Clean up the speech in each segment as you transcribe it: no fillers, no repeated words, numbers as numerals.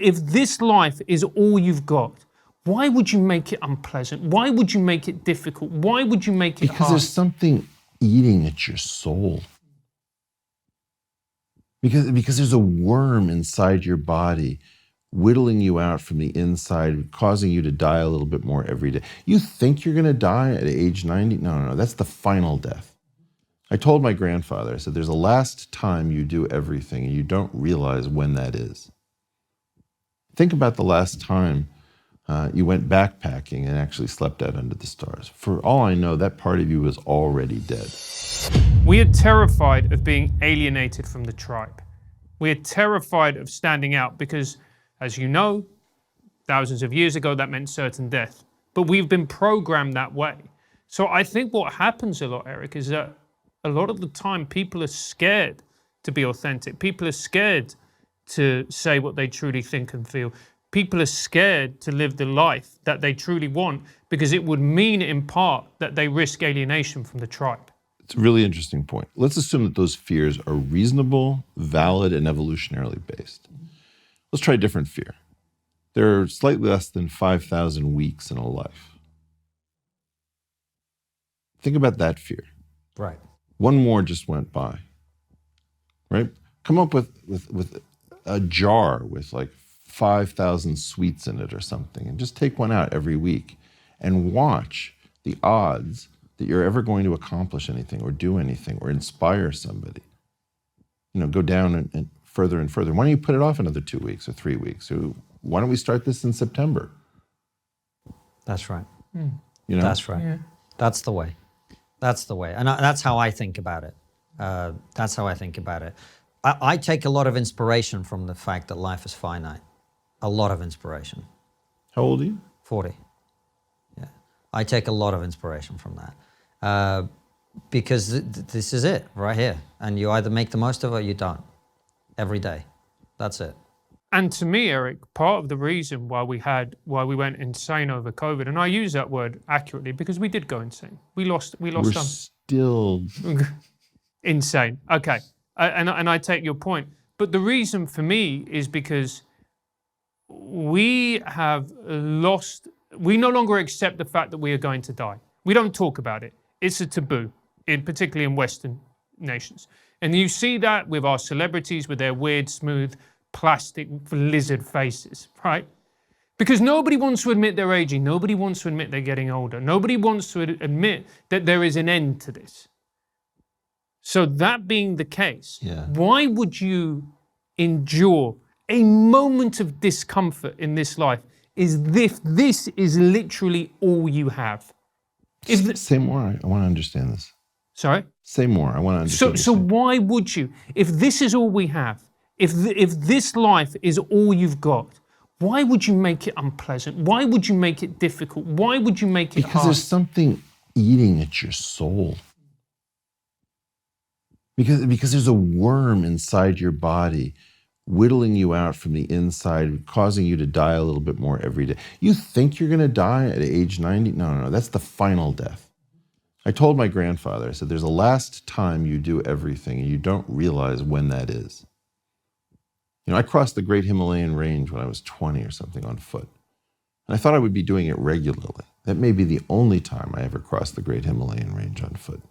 If this life is all you've got, why would you make it unpleasant? Why would you make it difficult? Why would you make it hard? Because there's something eating at your soul. Because there's a worm inside your body whittling you out from the inside, causing you to die a little bit more every day. You think you're going to die at age 90? No, that's the final death. I told my grandfather, I said, there's a last time you do everything and you don't realize when that is. Think about the last time you went backpacking and actually slept out under the stars. For all I know, that part of you was already dead. We are terrified of being alienated from the tribe. We are terrified of standing out because, as you know, thousands of years ago, that meant certain death. But we've been programmed that way. So I think what happens a lot, Eric, is that a lot of the time people are scared to be authentic. People are scared to say what they truly think and feel. People are scared to live the life that they truly want because it would mean in part that they risk alienation from the tribe. It's a really interesting point. Let's assume that those fears are reasonable, valid, and evolutionarily based. Let's try a different fear. There are slightly less than 5,000 weeks in a life. Think about that fear. Right. One more just went by, right? Come up with a jar with like 5,000 sweets in it or something, and just take one out every week and watch the odds that you're ever going to accomplish anything or do anything or inspire somebody. You know, go down and further and further. Why don't you put it off another 2 weeks or 3 weeks? Or why don't we start this in September? That's right. You know? That's right. Yeah. That's the way. That's the way. And that's how I think about it. That's how I think about it. I take a lot of inspiration from the fact that life is finite. A lot of inspiration. How old are you? 40. Yeah. I take a lot of inspiration from that. Because this is it right here. And you either make the most of it or you don't. Every day. That's it. And to me, Eric, part of the reason why we went insane over COVID, and I use that word accurately because we did go insane. We're still insane. Okay, and I take your point. But the reason for me is because we no longer accept the fact that we are going to die. We don't talk about it. It's a taboo, particularly in Western nations. And you see that with our celebrities, with their weird, smooth, plastic lizard faces, right? Because nobody wants to admit they're aging. Nobody wants to admit they're getting older. Nobody wants to admit that there is an end to this. So that being the case, why would you endure a moment of discomfort in this life if this is literally all you have? Say more. I want to understand this. Sorry? Say more. I want to understand. So why would you? If this is all we have, if this life is all you've got, why would you make it unpleasant? Why would you make it difficult? Why would you make it hard? Because there's something eating at your soul. Because there's a worm inside your body whittling you out from the inside, causing you to die a little bit more every day. You think you're going to die at age 90? No, that's the final death. I told my grandfather, I said, there's a last time you do everything and you don't realize when that is. You know, I crossed the Great Himalayan Range when I was 20 or something on foot. And I thought I would be doing it regularly. That may be the only time I ever crossed the Great Himalayan Range on foot.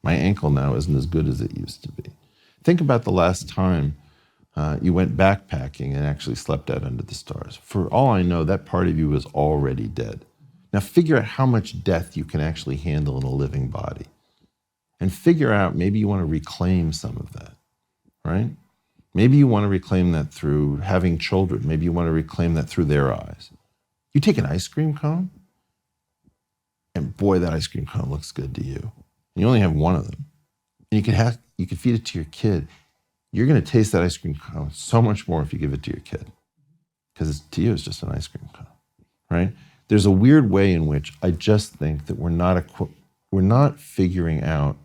My ankle now isn't as good as it used to be. Think about the last time you went backpacking and actually slept out under the stars. For all I know, that part of you was already dead. Now figure out how much death you can actually handle in a living body. And figure out, maybe you want to reclaim some of that, right? Maybe you want to reclaim that through having children. Maybe you want to reclaim that through their eyes. You take an ice cream cone, and boy, that ice cream cone looks good to you. And you only have one of them. And you can feed it to your kid. You're going to taste that ice cream cone so much more if you give it to your kid. Because to you, it's just an ice cream cone, right? There's a weird way in which I just think that we're not figuring out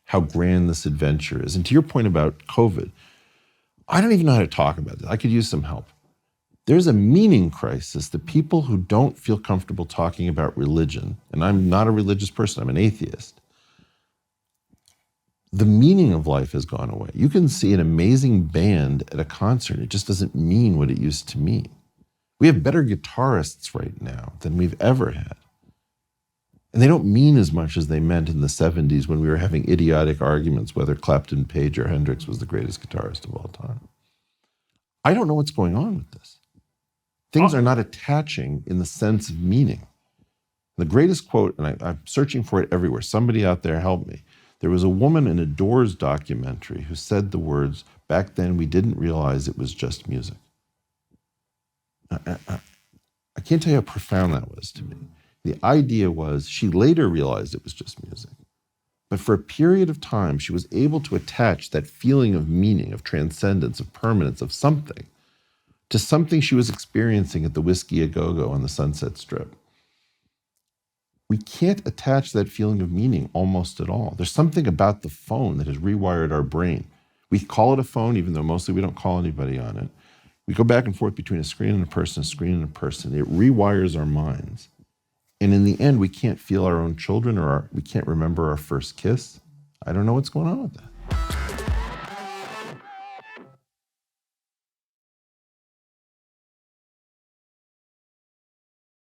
how grand this adventure is. And to your point about COVID, I don't even know how to talk about this. I could use some help. There's a meaning crisis that people who don't feel comfortable talking about religion, and I'm not a religious person, I'm an atheist, the meaning of life has gone away. You can see an amazing band at a concert. It just doesn't mean what it used to mean. We have better guitarists right now than we've ever had. And they don't mean as much as they meant in the 70s when we were having idiotic arguments whether Clapton, Page, or Hendrix was the greatest guitarist of all time. I don't know what's going on with this. Things are not attaching in the sense of meaning. The greatest quote, and I'm searching for it everywhere, somebody out there help me. There was a woman in a Doors documentary who said the words, "Back then we didn't realize it was just music." I can't tell you how profound that was to me. The idea was she later realized it was just music. But for a period of time, she was able to attach that feeling of meaning, of transcendence, of permanence, of something, to something she was experiencing at the Whiskey A Go-Go on the Sunset Strip. We can't attach that feeling of meaning almost at all. There's something about the phone that has rewired our brain. We call it a phone, even though mostly we don't call anybody on it. We go back and forth between a screen and a person, a screen and a person. It rewires our minds. And in the end, we can't feel our own children, or we can't remember our first kiss. I don't know what's going on with that.